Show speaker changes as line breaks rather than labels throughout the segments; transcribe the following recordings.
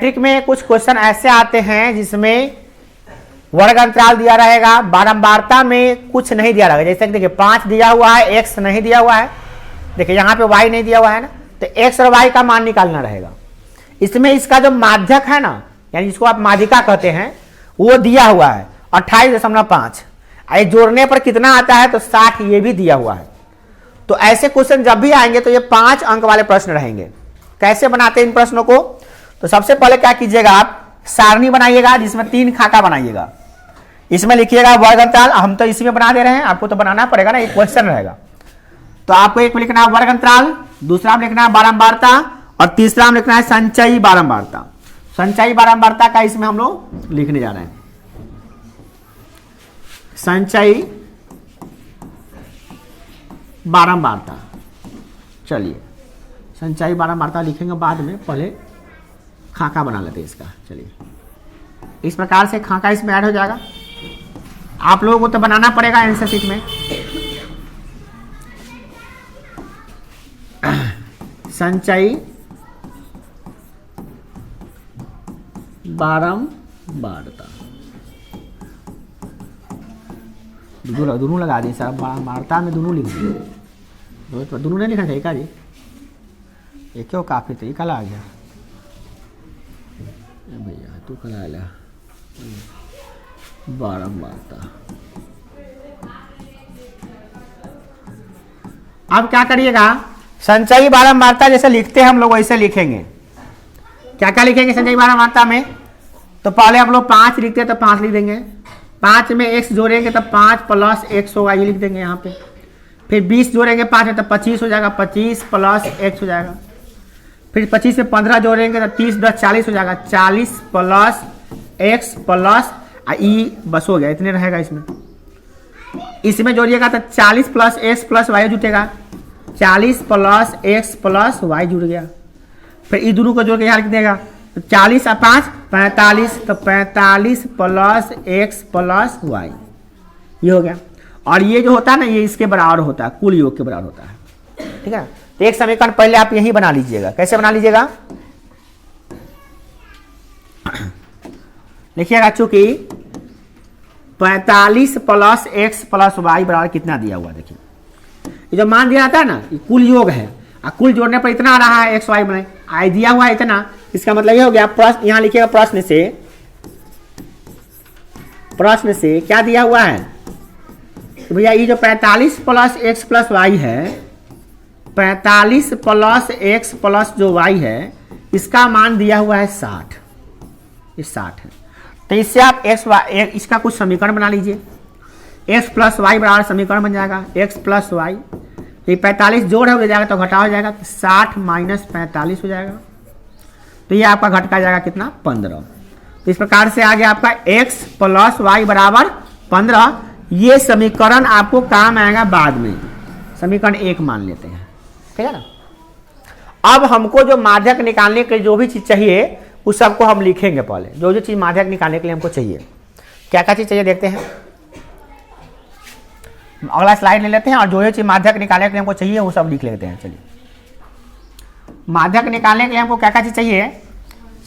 Matric में कुछ question ऐसे आते हैं जिसमें वर्ग अंतराल दिया रहेगा, बारंबारता में कुछ नहीं दिया रहेगा। जैसे कि देखिए 5 दिया हुआ है, x नहीं दिया हुआ है, देखिए यहाँ पे y नहीं दिया हुआ है ना, तो x और y का मान निकालना रहेगा। इसमें इसका जो माध्यक है ना, यानी जिसको आप माध्यिका कहते हैं, वो दिया हुआ है 28.5। ये जोड़ने पर कितना आता है तो 60, ये भी दिया हुआ है। तो ऐसे क्वेश्चन जब भी आएंगे तो ये 5 अंक वाले प्रश्न रहेंगे। कैसे बनाते हैं इन प्रश्नों को? तो सबसे पहले क्या कीजिएगा, आप सारणी बनाइएगा जिसमें 3 खाका बनाइएगा। इसमें लिखिएगा वर्ग अंतराल, हम तो इसी में बना दे रहे हैं, आपको तो बनाना पड़ेगा ना, एक क्वेश्चन रहेगा। तो आपको एक में लिखना है वर्ग अंतराल, दूसरा में लिखना है बारंबारता और तीसरा में लिखना है संचयी बारंबारता। संचयी बारंबारता का इसमें हम लोग लिखने जा रहे हैं। संचयी बारंबारता, चलिए संचयी बारंबारता लिखेंगे बाद में, पहले खाका बना लेते हैं इसका। चलिए इस प्रकार से खाका इसमें ऐड हो जाएगा। आप लोगों को तो बनाना पड़ेगा आंसर शीट में। संचयी बारंबारता दोनों लगा दी सर, बारंबारता में दोनों लिख दिए। दोनों नहीं लिखना चाहिए क्या जी? ये क्यों काफी तो ये कल आ गया भैया, तू कल आ गया। बारंबारता अब क्या करिएगा, संचयी बारंबारता जैसे लिखते हैं हम लोग वैसे लिखेंगे। क्या क्या लिखेंगे संचयी बारंबारता में? तो पहले हम लोग 5 लिखते हैं तो 5 लिख देंगे, 5 में x जोड़ेंगे तो 5 प्लस x होगा, ये लिख देंगे यहाँ पे। फिर 20 जोड़ेंगे 5 में तो 25 हो जाएगा, 25 प्लस x हो जाएगा। फिर 25 में 15 जोड़ेंगे तो 30 10 40 हो जाएगा, 40 प्लस x प्लस ई बस हो गया, इतने रहेगा इसमें। इसमें जोड़िएगा तो 40 प्लस x प्लस वाई जुटेगा, 40 प्लस x प्लस वाई जुड़ गया। फिर ई दोनों को जोड़ के यहाँ लिख देगा, तो 40 और 5 45, तो 45 प्लस x प्लस वाई, ये हो गया। और ये जो होता है ना, ये इसके बराबर होता है, कुल योग के बराबर होता है। ठीक है, तो एक समीकरण पहले आप यही बना लीजिएगा। कैसे बना लीजिएगा, लिखिएगा चूंकि 45 प्लस x प्लस वाई बराबर कितना दिया हुआ, देखिए ये जो मान दिया जाता है ना, ये कुल योग है, और कुल जोड़ने पर इतना आ रहा है, एक्स वाई बने आई दिया हुआ है इतना। इसका मतलब ये हो गया, प्रश्न यहाँ लिखिएगा, प्रश्न से क्या दिया हुआ है तो भैया ये जो 45 प्लस एक्स प्लस वाई है, 45 प्लस एक्स प्लस जो वाई है, इसका मान दिया हुआ है 60, ये 60 है। तो इससे आप एक्स वाई, इसका कुछ समीकरण बना लीजिए। एक्स प्लस वाई बराबर समीकरण बन जाएगा एक्स प्लस वाई, ये 45 जोड़ हो जाएगा तो घटा हो जाएगा, तो 60 माइनस 45 हो जाएगा। तो ये आपका घट का जाएगा कितना, 15। तो इस प्रकार से आ गया आपका x प्लस वाई बराबर 15। ये समीकरण आपको काम आएगा बाद में, समीकरण 1 मान लेते हैं, ठीक है ना। अब हमको जो माध्यक निकालने के जो भी चीज चाहिए उस सबको हम लिखेंगे। पहले जो जो चीज माध्यक निकालने के लिए हमको चाहिए, क्या क्या चीज चाहिए देखते हैं। अगला स्लाइड ले लेते हैं और जो जो चीज माध्यक निकालने के लिए हमको चाहिए वो सब लिख लेते हैं। चलिए, माध्यक निकालने के लिए हमको क्या क्या चीज चाहिए।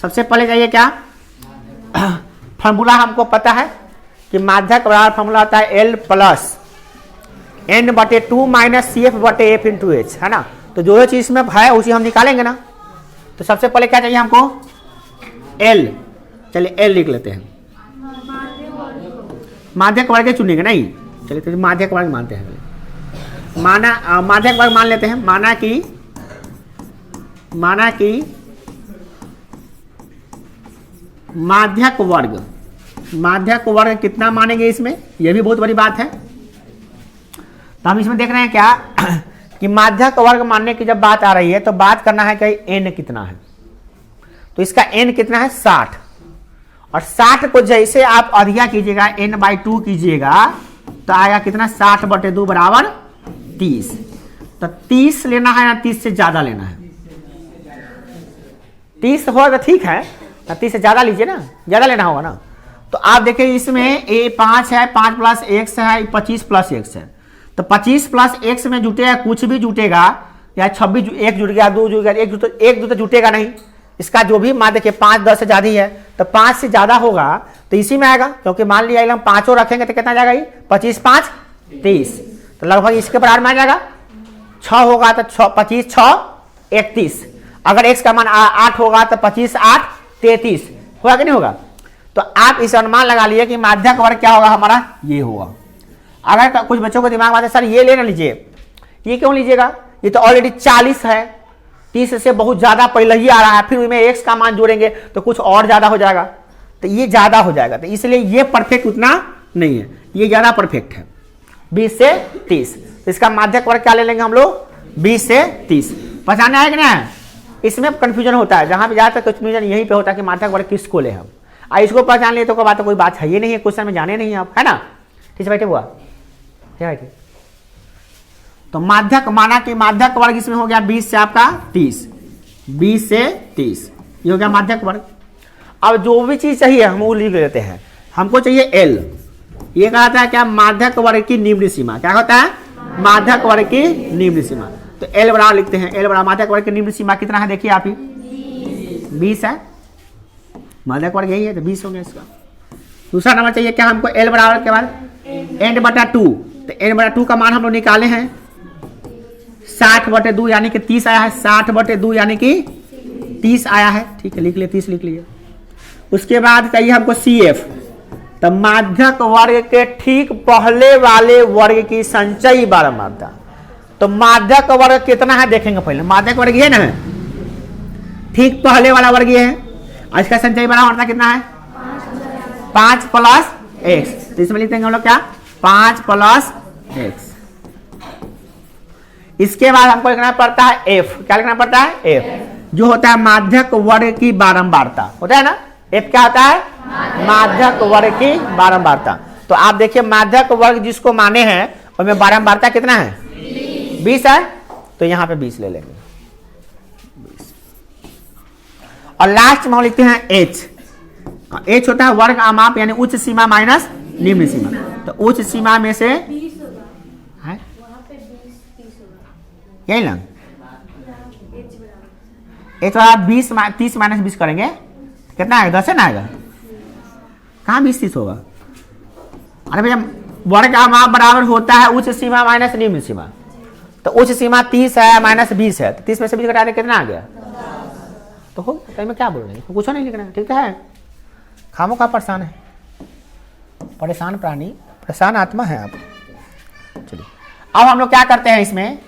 सबसे पहले चाहिए क्या, फॉर्मूला हमको पता है कि माध्यक बराबर फॉर्मूला होता है L plus N/2 minus CF/F into H, है ना। तो जो जो चीज इसमें है उसी हम निकालेंगे ना। तो सबसे पहले क्या चाहिए हमको, L। चलिए L लिख लेते हैं, माध्यक वर्ग चुनेंगे नहीं। चलिए तो माध्यक वर्ग मानते हैं, माध्यक वर्ग मान लेते हैं। माना कि माध्यक वर्ग कितना मानेंगे इसमें, यह भी बहुत बड़ी बात है। तो हम इसमें देख रहे हैं क्या कि माध्यक वर्ग मानने की जब बात आ रही है तो बात करना है कि n कितना है। तो इसका n कितना है, 60। और 60 को जैसे आप अधिया कीजिएगा, n/2 कीजिएगा तो आएगा कितना, 60/2 बराबर 30। तो 30 लेना है ना 30 से ज्यादा लेना है। 30 होगा तो ठीक है, 30 से ज्यादा लीजिए ना, ज्यादा लेना होगा ना। तो आप देखिए इसमें a 5 है, 5 प्लस x है, 25 प्लस x है। तो 25 प्लस x में जुटेगा, कुछ भी जुटेगा, या 26 1 जुट गया, 2 जुट गया, 1 तो जुटेगा नहीं। इसका जो भी मान देखिए 5 10 से ज्यादा ही है, तो 5 से ज्यादा होगा तो इसी में आएगा, क्योंकि मान लिया हम 5 रखेंगे तो कितना जाएगा ये 25 5 30, तो लगभग इसके बराबर में आ जाएगा। 6 होगा तो 25 6 31, अगर x का मान 8 होगा तो 25 8 33 होगा कि नहीं होगा। तो आप इस अनुमान लगा लिए कि माध्यक वर्ग क्या होगा हमारा, ये होगा। अगर कुछ बच्चों को दिमाग में आता है सर ये ले ना लीजिए, ये क्यों लीजिएगा, ये तो ऑलरेडी 40 है, 30 से बहुत ज्यादा पहले ही आ रहा है, फिर उसमें x का मान जोड़ेंगे तो कुछ और ज्यादा हो जाएगा, तो ये ज्यादा हो जाएगा, तो इसलिए ये परफेक्ट उतना नहीं है, ये ज्यादा परफेक्ट है 20 से 30। तो इसका माध्यक वर्ग क्या ले लेंगे हम लोग 20 से 30। पहचाना है कि नहीं, इसमें कंफ्यूजन होता है, जहां पे ज्यादातर कंफ्यूजन यहीं पे होता है कि माध्यक वर्ग किसको ले हम, इसको पहचान लिए तो कोई बात है ये नहीं है, क्वेश्चन में जाने नहीं आप, है ना। ठीक है बैठे हुआ बैठे। तो माध्यक माना कि माध्यक वर्ग इसमें हो गया 20 से आपका 30, 20 से 30 ये हो गया माध्यक वर्ग। अब जो भी चीज चाहिए हम वो लिख लेते हैं, हमको चाहिए L, ये कहा जाता है क्या माध्यक वर्ग की निम्न सीमा, क्या होता है माध्यक वर्ग की निम्न सीमा। तो L बराबर लिखते हैं, L बराबर माध्यक वर्ग की निम्न सीमा कितना है देखिए आप ही 20 है, माध्यक वर्ग यही है तो 20 हो गया इसका। दूसरा नंबर चाहिए क्या हमको L बराबर के बाद n/2, तो n/2 का मान हम लोग निकाले हैं 60/2 यानी कि 30 आया है, 60/2 यानी कि 30 आया है, ठीक है लिख लिया 30 लिख लिया। उसके बाद चाहिए हमको CF, तो माध्यक वर्ग के ठीक पहले वाले वर्ग की संचयी बारंबारता। तो माध्यक वर्ग कितना है देखेंगे पहले, माध्यक वर्ग ये ना है ठीक पहले वाला वर्ग ये है, और इसका संचयी बारंबारता कितना है 5 + x, तो इसमें लिख देंगे हम लोग क्या 5 + x। इसके बाद हमको लिखना पड़ता है f, क्या लिखना पड़ता है f, जो होता है माध्यक वर्ग की बारंबारता, होता है ना f क्या होता है माध्यक वर्ग की बारंबारता। तो आप देखिए माध्यक वर्ग जिसको माने हैं उसमें बारंबारता कितना है 20 है, तो यहां पे 20 ले लेंगे 20। और लास्ट में हम लिखते हैं h होता है वर्ग आमाप यानी उच्च सीमा माइनस निम्न सीमा। तो उच्च सीमा में से है यही ना h 30 - 20 करेंगे कितना आएगा 10 है ना आएगा, कहाँ 20 30 होगा। अरे भैया वर्ग आमाप बराबर होता है उच्च सीमा माइनस निम्न सीमा, तो उच्च सीमा 30 है माइनस 20 है, तो 30 में से 20 घटा दे कितना आ गया, तो हो मैं क्या बोल रहे हैं कुछ नहीं लिखना, ठीक है। खामों का परेशान है, परेशान प्राणी परेशान आत्मा है आप। चलिए अब हम लोग क्या करते हैं, इसमें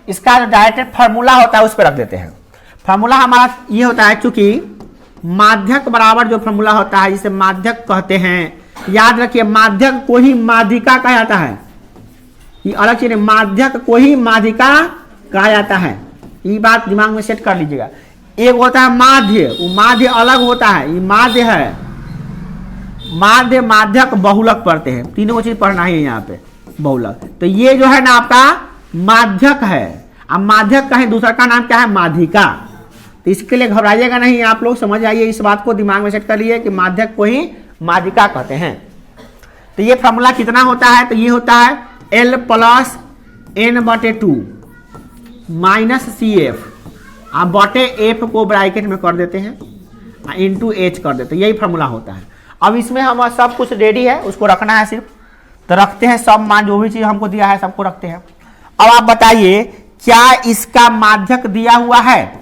इसका जो डायरेक्ट फार्मूला होता है उस पर रख देते हैं। फार्मूला हमारा ये होता है, चूंकि माध्यक बराबर जो फार्मूला होता है जिसे माध्यक कहते हैं, याद रखिए माध्यक को ही माध्यिका कहा जाता है, ये अलग चीज है, माध्यक को ही माध्यिका कहा जाता है, ये बात दिमाग में सेट कर लीजिएगा। एक होता है माध्य, वो माध्य अलग होता है, ये माध्य है, माध्य माध्यक बहुलक पढ़ते हैं, तीनों चीज पढ़ना ही है यहाँ पे बहुलक। तो ये जो है ना आपका माध्यक है, अब माध्यक का है दूसरा का नाम क्या है माध्यिका, तो इसके लिए घबराइएगा नहीं, आप लोग समझ आइए, इस बात को दिमाग में सेट कर लिए कि माध्यक को ही माध्यिका कहते हैं। तो ये फॉर्मूला कितना होता है, तो ये होता है L + n/2 - CF, आप बटे f को ब्रैकेट में कर देते हैं इंटू h कर देते हैं, यही फॉर्मूला होता है। अब इसमें हम सब कुछ रेडी है, उसको रखना है सिर्फ, तो रखते हैं सब मान जो भी चीज हमको दिया है सबको रखते हैं। अब आप बताइए क्या इसका माध्यक दिया हुआ है,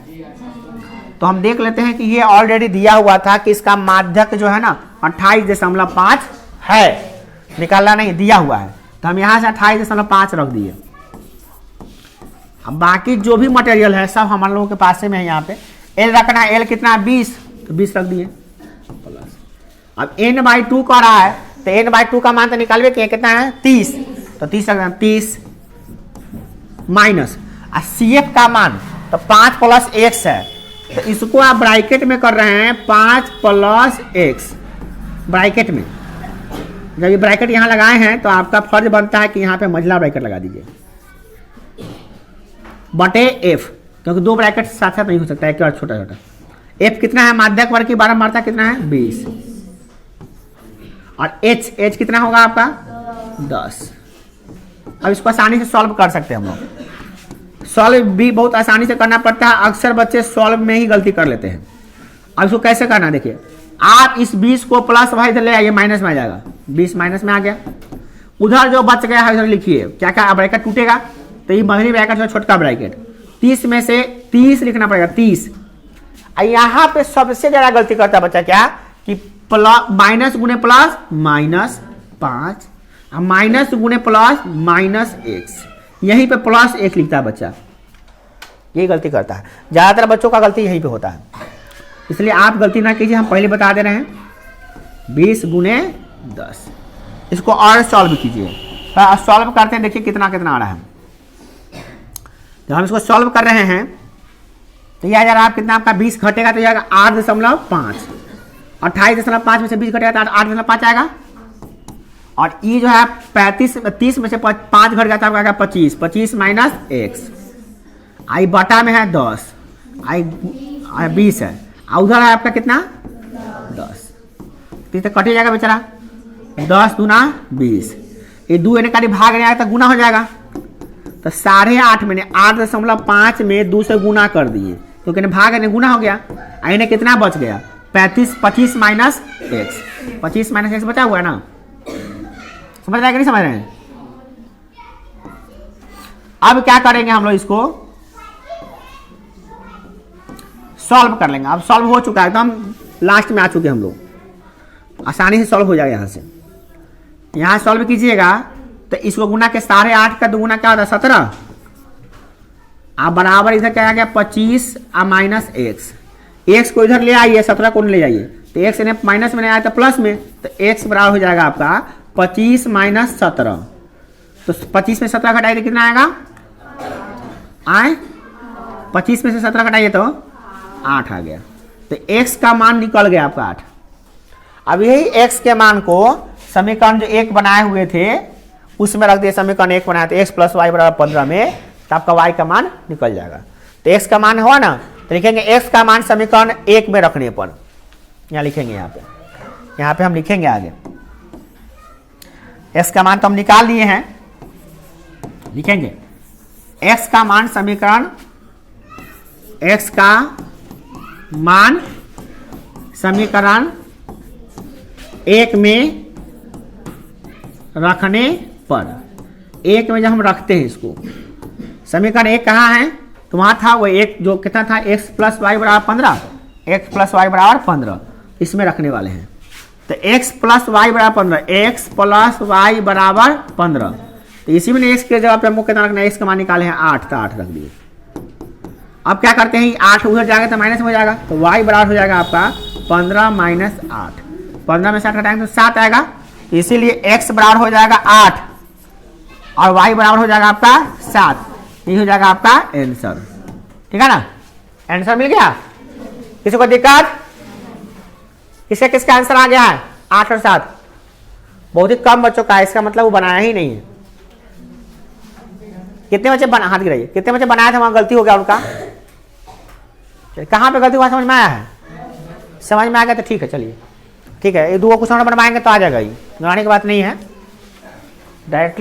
तो हम देख लेते हैं कि ये ऑलरेडी दिया हुआ था कि इसका माध्यक जो है ना 28.5 है, निकालना नहीं दिया हुआ है, तो हम यहां से 28.5 रख दिए। अब बाकी जो भी मटेरियल है सब हम लोगों के पास में है, यहाँ पे L रखना है, L कितना है 20, तो 20 रख दिए। अब n/2 का रहा है, तो n/2 का मान तो निकालवे कितना है 30, तो 30 रख देना 30 माइनस CF का मान तो 5 + x है, तो इसको आप ब्रैकेट में कर रहे हैं 5 + x ब्रैकेट में। जब ये ब्रैकेट यहाँ लगाए हैं तो आपका फर्ज बनता है कि यहाँ पे मंझला ब्रैकेट लगा दीजिए बटे f, क्योंकि दो ब्रैकेट साथ साथ नहीं हो सकता, एक बार छोटा छोटा। f कितना है माध्यक वर्ग की बारंबारता कितना है 20, और h कितना होगा आपका 10। अब इसको आसानी से सॉल्व कर सकते हैं हम लोग, सॉल्व भी बहुत आसानी से करना पड़ता है, अक्सर बच्चे सॉल्व में ही गलती कर लेते हैं। अब इसको कैसे करना देखिए, आप इस 20 को प्लस भाई इधर ले आइए, माइनस में आ जाएगा, 20 माइनस में आ गया। उधर जो बच गया है इधर लिखिए, क्या क्या ब्रैकेट टूटेगा, तो ये मधुरी ब्रैकेट छोटका ब्रैकेट, 30 में से 30 लिखना पड़ेगा, 30। यहाँ पे सबसे ज्यादा गलती करता है बच्चा क्या, कि माइनस गुने प्लस -5, माइनस गुने प्लस -x, यहीं पे +1 लिखता है बच्चा, यही गलती करता है। ज्यादातर बच्चों का गलती यहीं पे होता है, इसलिए आप गलती ना कीजिए, हम पहले बता दे रहे हैं। 20 गुने 10, इसको और सॉल्व कीजिए। सॉल्व करते हैं, देखिए कितना कितना आ रहा है। जब हम इसको सॉल्व कर रहे हैं तो यह अगर आप कितना, आपका 20 घटेगा तो यह 8.5, 28.5 में से 20 घटेगा तो 8.5 आएगा। और ये जो है 30 में से 5 घट गया तो आपका 25, 25 माइनस x, आई बटा में है 10, आई 20 है, और उधर है आपका कितना 10, तो कट जाएगा बेचारा, 10 दूना 20, ये 2 यानी का भाग नहीं आएगा तो गुना हो जाएगा, तो 8.5 मैंने 8.5 में 2 से गुना कर दिए, क्योंकि भाग है गुना हो गया, इन्हें कितना बच गया 35, 25 माइनस x, 25 माइनस x बचा हुआ है ना, समझ रहे हैं कि नहीं समझ रहे हैं। अब क्या करेंगे हम लोग, इसको सॉल्व कर लेंगे। अब सॉल्व हो चुका है, एकदम लास्ट में आ चुके हम लोग, आसानी से सॉल्व हो जाएगा। यहां से यहां सॉल्व कीजिएगा तो इसको गुना के 8.5 का 2 गुना क्या होता है 17, आप बराबर इधर क्या आ गया 25 माइनस x को इधर ले आइए, 17 को ले जाइए, तो x ने माइनस में आया तो प्लस में, तो x बराबर हो जाएगा आपका 25 माइनस 17, तो 25 में 17 घटाइए तो कितना आएगा, 25 में से 17 घटाइए तो 8 आ गया, तो x का मान निकल गया आपका 8। अब यही x के मान को समीकरण जो 1 बनाए हुए थे उसमें रख दिए, समीकरण 1 बनाया तो x + y = 15 में, तो आपका y का मान निकल जाएगा। तो x का मान हुआ ना, तो लिखेंगे x का मान समीकरण 1 में रखने पर, यहाँ लिखेंगे, यहाँ पे हम लिखेंगे आगे, x का मान तो हम निकाल लिए हैं, लिखेंगे x का मान समीकरण, x का मान समीकरण 1 में रखने पर, 1 में जब हम रखते हैं इसको, समीकरण 1 कहाँ है, तो वहां था वो 1 जो कितना था, x + y = 15, x + y = 15, इसमें रखने वाले हैं। तो x + y = 15, x + y = 15, तो इसी में x के जगह पे हमको कितना रखना है, x का मान निकाले हैं 8, तो 8 रख दिए। अब क्या करते हैं, 8 उधर जाएगा तो माइनस हो जाएगा, तो y बराबर हो जाएगा आपका 15 माइनस 8, 15 में से 8 घटाएंगे तो 7 आएगा, इसीलिए x बराबर हो जाएगा 8 और y बराबर हो जाएगा आपका 7, ये हो जाएगा आपका आंसर। ठीक है ना, आंसर मिल गया। किसी को दिक्कत, किसका आंसर आ गया है 8 और 7, बहुत ही कम बच्चों का, इसका मतलब वो बनाया ही नहीं है। कितने बच्चे हाथ गिराइए, कितने बच्चे बनाए थे वहां गलती हो गया उनका, कहाँ पे गलती हुआ समझ में आया है, समझ में आ गया तो ठीक है, चलिए ठीक है, ये 2 क्वेश्चन बनवाएंगे तो आ जाएगा, ये बनाने की बात नहीं है डायरेक्टली।